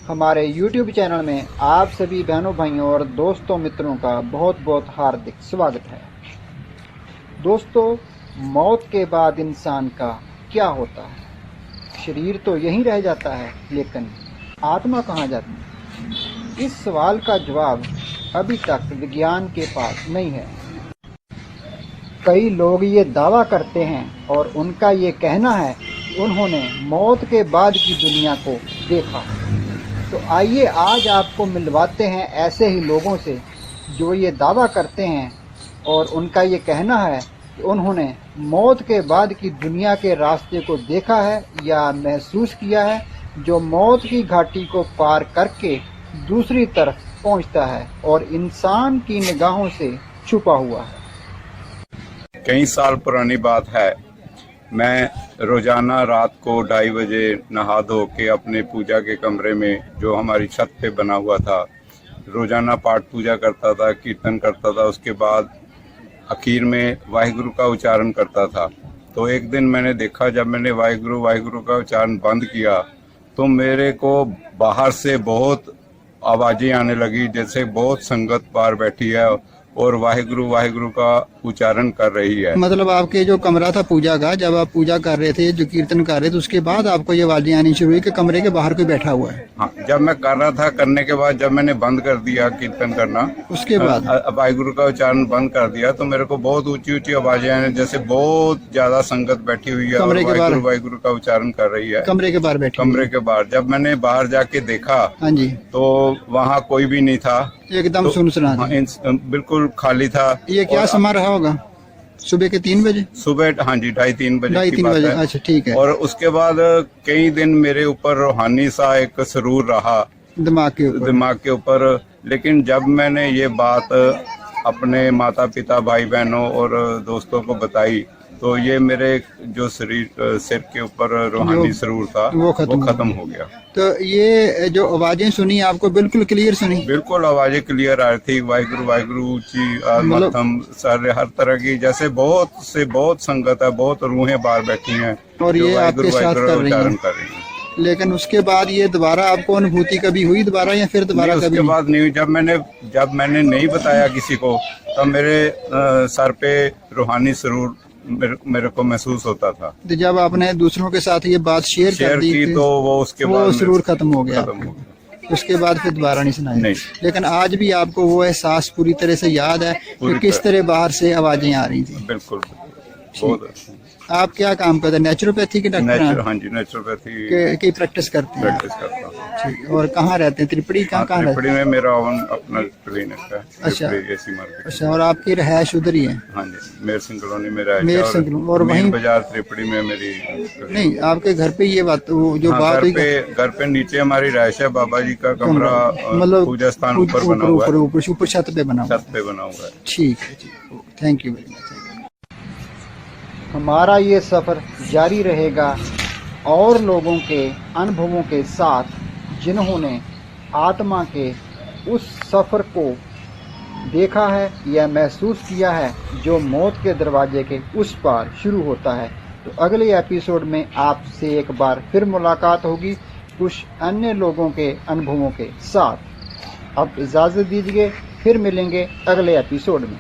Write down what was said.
हमारे YouTube channel में आप सभी बहनों भाइयों और दोस्तों मित्रों का बहुत बहुत हार्दिक स्वागत है। दोस्तों, मौत के बाद इंसान का क्या होता है? शरीर तो यहीं रह जाता है, लेकिन आत्मा कहाँ जाती है? इस सवाल का जवाब अभी तक विज्ञान के पास नहीं है। कई लोग ये दावा करते हैं और उनका ये कहना है कि उन्होंने मौत के बाद की दुनिया को देखा। तो आइए आज आपको मिलवाते हैं ऐसे ही लोगों से जो ये दावा करते हैं और उनका ये कहना है कि उन्होंने मौत के बाद की दुनिया के रास्ते को देखा है या महसूस किया है, जो मौत की घाटी को पार करके दूसरी तरफ पहुंचता है और इंसान की निगाहों से छुपा हुआ है। कई साल पुरानी बात है। मैं रोजाना रात को 2:30 बजे नहा धो के अपने पूजा के कमरे में, जो हमारी छत पे बना हुआ था, रोजाना पाठ पूजा करता था, कीर्तन करता था। उसके बाद आखिर में वाहिगुरु का उच्चारण करता था। तो एक दिन मैंने देखा, जब मैंने वाहिगुरु वाहिगुरु का उच्चारण बंद किया तो मेरे को बाहर से बहुत आवाजें आने लगी, जैसे बहुत संगत बाहर बैठी है और वाहिगुरु वाहिगुरु का उच्चारण कर रही है। मतलब आपके जो कमरा था पूजा का, जब आप पूजा कर रहे थे, जो कीर्तन कर रहे थे, उसके बाद आपको ये आवाजें आनी शुरू हुई कि कमरे के बाहर कोई बैठा हुआ है? हाँ, जब मैं कर रहा था, करने के बाद जब मैंने बंद कर दिया कीर्तन करना, उसके बाद वाहिगुरु का उच्चारण बंद कर दिया, तो मेरे को बहुत ऊंची ऊंची आवाजें आने, जैसे बहुत ज्यादा संगत बैठी हुई है और वाहिगुरु वाहिगुरु का उच्चारण कर रही है। कमरे के बाहर बैठी? कमरे के बाहर। जब मैंने बाहर जाके देखा, हाँ जी, तो वहाँ कोई भी नहीं था, एकदम सुनसान। बिल्कुल खाली था। ये क्या समय रहा होगा? सुबह के 3 बजे? सुबह, हाँ जी, 2:30-3 बजे की 2:30 बात बजे। है। अच्छा, ठीक है। और उसके बाद कई दिन मेरे ऊपर रूहानी सा एक सरूर रहा दिमाग के ऊपर। लेकिन जब मैंने ये बात अपने माता पिता, भाई बहनों और दोस्तों को बताई, तो ये मेरे जो सिर के ऊपर रूहानी सरूर था वो खत्म हो गया। तो ये जो आवाजें सुनी आपको बिल्कुल क्लियर सुनी? बिल्कुल आवाजें क्लियर आ रही थी। वाहिगुरु वाहिगुरु ऊंची मध्यम सारे हर तरह की, जैसे बहुत संगत है, बहुत रूहें बाहर बैठी हैं और ये आपके साथ कर रही हैं। लेकिन उसके बाद ये दोबारा आपको अनुभूति कभी हुई दोबारा, या फिर दोबारा कभी? उसके बाद नहीं हुई। जब मैंने नहीं बताया किसी को, तब मेरे सर पे रूहानी सरूर मेरे को महसूस होता था। तो जब आपने दूसरों के साथ ये बात शेयर कर दी की, तो वो उसके बाद सरूर खत्म हो गया। उसके बाद फिर दोबारा नहीं सुनाई? लेकिन आज भी आपको वो एहसास पूरी तरह से याद है कि किस तरह बाहर से आवाजें आ रही थी? बिल्कुल। आप क्या काम करते हैं? नेचुरोपैथी के डॉक्टर? हाँ जी, नेचुरोपैथी की प्रैक्टिस करते हैं? प्रैक्टिस करता हूँ। ठीक। और कहाँ रहते हैं? त्रिपुरी? कहाँ त्रिपुरी में मेरा अपना क्लिनिक है। अच्छा, एसी मार्केट। अच्छा। और आपकी रहायश उधर ही है? हाँ जी, मेर सिंह कॉलोनी में रहा। मेर सिंह और वहीं बाजार त्रिपुरी में मेरी नहीं, आपके घर पे ये बात जो बात हुई? घर पे नीचे हमारी रहायश है। बाबा जी का कमरा, मतलब पूजा स्थान ऊपर बना हुआ है। ऊपर छत पे बना हुआ है। ठीक है जी, थैंक यू वेरी मच। हमारा ये सफ़र जारी रहेगा और लोगों के अनुभवों के साथ, जिन्होंने आत्मा के उस सफ़र को देखा है या महसूस किया है जो मौत के दरवाजे के उस पार शुरू होता है। तो अगले एपिसोड में आपसे एक बार फिर मुलाकात होगी कुछ अन्य लोगों के अनुभवों के साथ। अब इजाज़त दीजिए, फिर मिलेंगे अगले एपिसोड में।